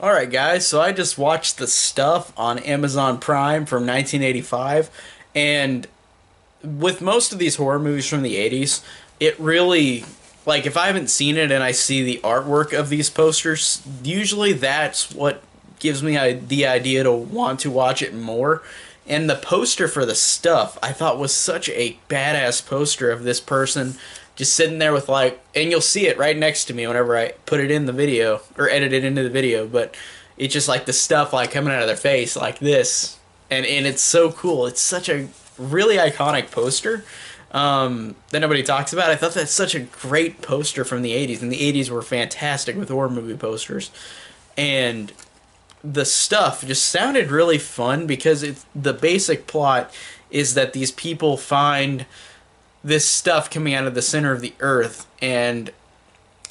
Alright, guys, so I just watched The Stuff on Amazon Prime from 1985, and with most of these horror movies from the 80s, it really, like, if I haven't seen it and I see the artwork of these posters, usually that's what gives me the idea to want to watch it more. And the poster for The Stuff, I thought was such a badass poster of this person just sitting there with, like, and you'll see it right next to me whenever I put it in the video or edit it into the video, but it's just like the stuff like coming out of their face like this, and it's so cool. It's such a really iconic poster that nobody talks about. I thought that's such a great poster from the 80s, and the 80s were fantastic with horror movie posters. And The Stuff just sounded really fun because the basic plot is that these people find this stuff coming out of the center of the earth, and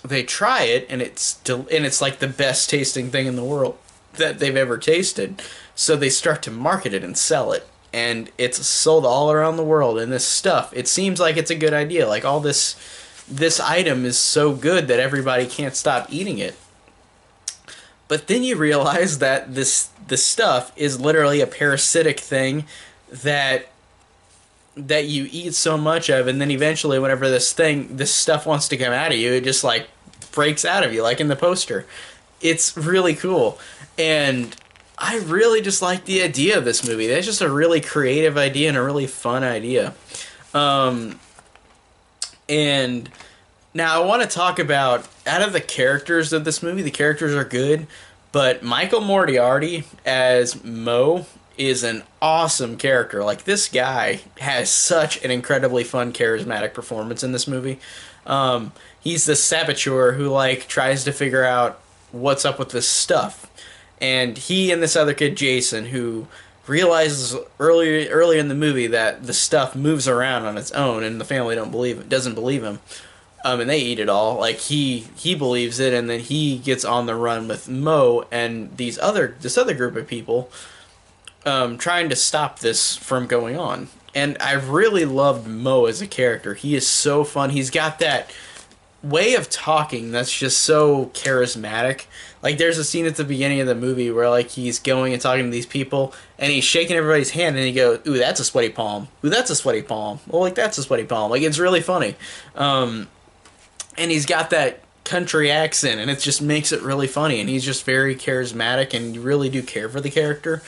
they try it, and it's like the best tasting thing in the world that they've ever tasted. So they start to market it and sell it, and it's sold all around the world. And this stuff, it seems like it's a good idea. Like, all this item is so good that everybody can't stop eating it. But then you realize that this stuff is literally a parasitic thing that you eat so much of, and then eventually whenever this stuff wants to come out of you, it just like breaks out of you, like in the poster. It's really cool, and I really just like the idea of this movie. That's just a really creative idea and a really fun idea. And now I want to talk about, out of the characters of this movie, the characters are good, but Michael Moriarty as Mo is an awesome character. Like, this guy has such an incredibly fun, charismatic performance in this movie. He's the saboteur who, like, tries to figure out what's up with this stuff. And he and this other kid, Jason, who realizes early in the movie that the stuff moves around on its own, and the family doesn't believe him. And they eat it all. Like, he believes it, and then he gets on the run with Mo and this other group of people, trying to stop this from going on. And I really loved Mo as a character. He is so fun. He's got that way of talking that's just so charismatic. Like, there's a scene at the beginning of the movie where, like, he's going and talking to these people, and he's shaking everybody's hand, and he goes, "Ooh, that's a sweaty palm. Ooh, that's a sweaty palm. Well, like, that's a sweaty palm." Like, it's really funny. And he's got that country accent, and it just makes it really funny, and he's just very charismatic, and you really do care for the character.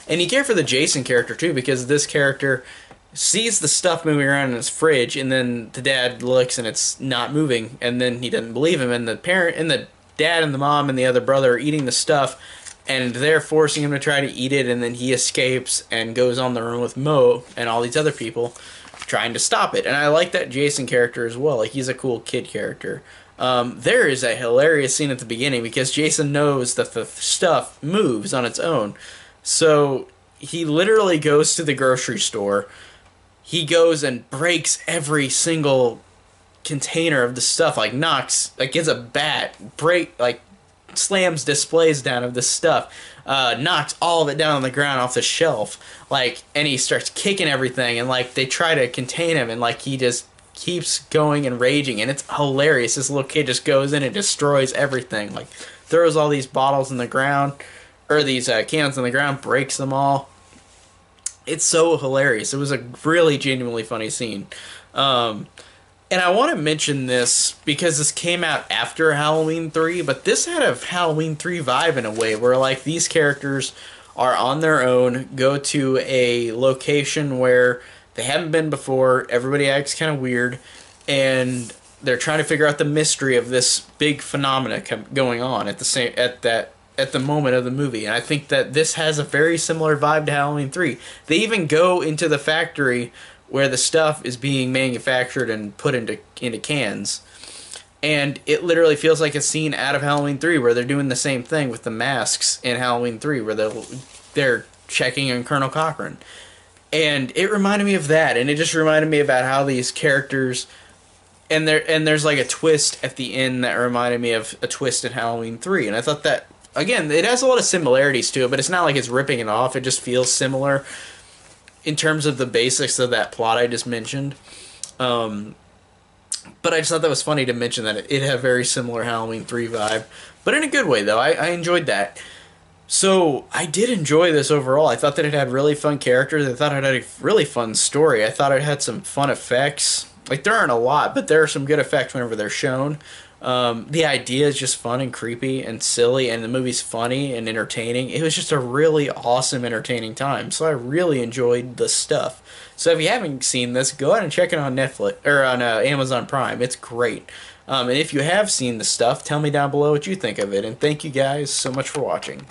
And you care for the Jason character, too, because this character sees the stuff moving around in his fridge, and then the dad looks and it's not moving, and then he doesn't believe him, and the dad and the mom and the other brother are eating the stuff, and they're forcing him to try to eat it, and then he escapes and goes on the run with Mo and all these other people trying to stop it. And I like that Jason character as well. Like, he's a cool kid character. There is a hilarious scene at the beginning because Jason knows that the stuff moves on its own. So he literally goes to the grocery store. He goes and breaks every single container of the stuff, like gets a bat, slams displays down of this stuff, knocks all of it down on the ground off the shelf, like, and he starts kicking everything, and like they try to contain him, and like he just keeps going and raging, and it's hilarious. This little kid just goes in and destroys everything, like throws all these bottles in the ground, or these cans on the ground, breaks them all. It's so hilarious. It was a really genuinely funny scene. And I want to mention this because this came out after Halloween 3, but this had a Halloween 3 vibe in a way where, like, these characters are on their own, go to a location where they haven't been before, everybody acts kind of weird, and they're trying to figure out the mystery of this big phenomena going on at the moment of the movie. And I think that this has a very similar vibe to Halloween 3. They even go into the factory where the stuff is being manufactured and put into cans. And it literally feels like a scene out of Halloween 3 where they're doing the same thing with the masks in Halloween 3 where they're checking on Colonel Cochran. And it reminded me of that, and it just reminded me about how these characters, and there's like a twist at the end that reminded me of a twist in Halloween 3. And I thought that, again, it has a lot of similarities to it, but it's not like it's ripping it off. It just feels similar in terms of the basics of that plot I just mentioned. But I just thought that was funny to mention that it had a very similar Halloween 3 vibe. But in a good way, though. I enjoyed that. So I did enjoy this overall. I thought that it had really fun characters. I thought it had a really fun story. I thought it had some fun effects. Like there aren't a lot, but there are some good effects whenever they're shown. The idea is just fun and creepy and silly, and the movie's funny and entertaining. It was just a really awesome, entertaining time. So I really enjoyed the stuff. So if you haven't seen this, go ahead and check it on Netflix or on Amazon Prime. It's great. And if you have seen the stuff, tell me down below what you think of it. And thank you guys so much for watching.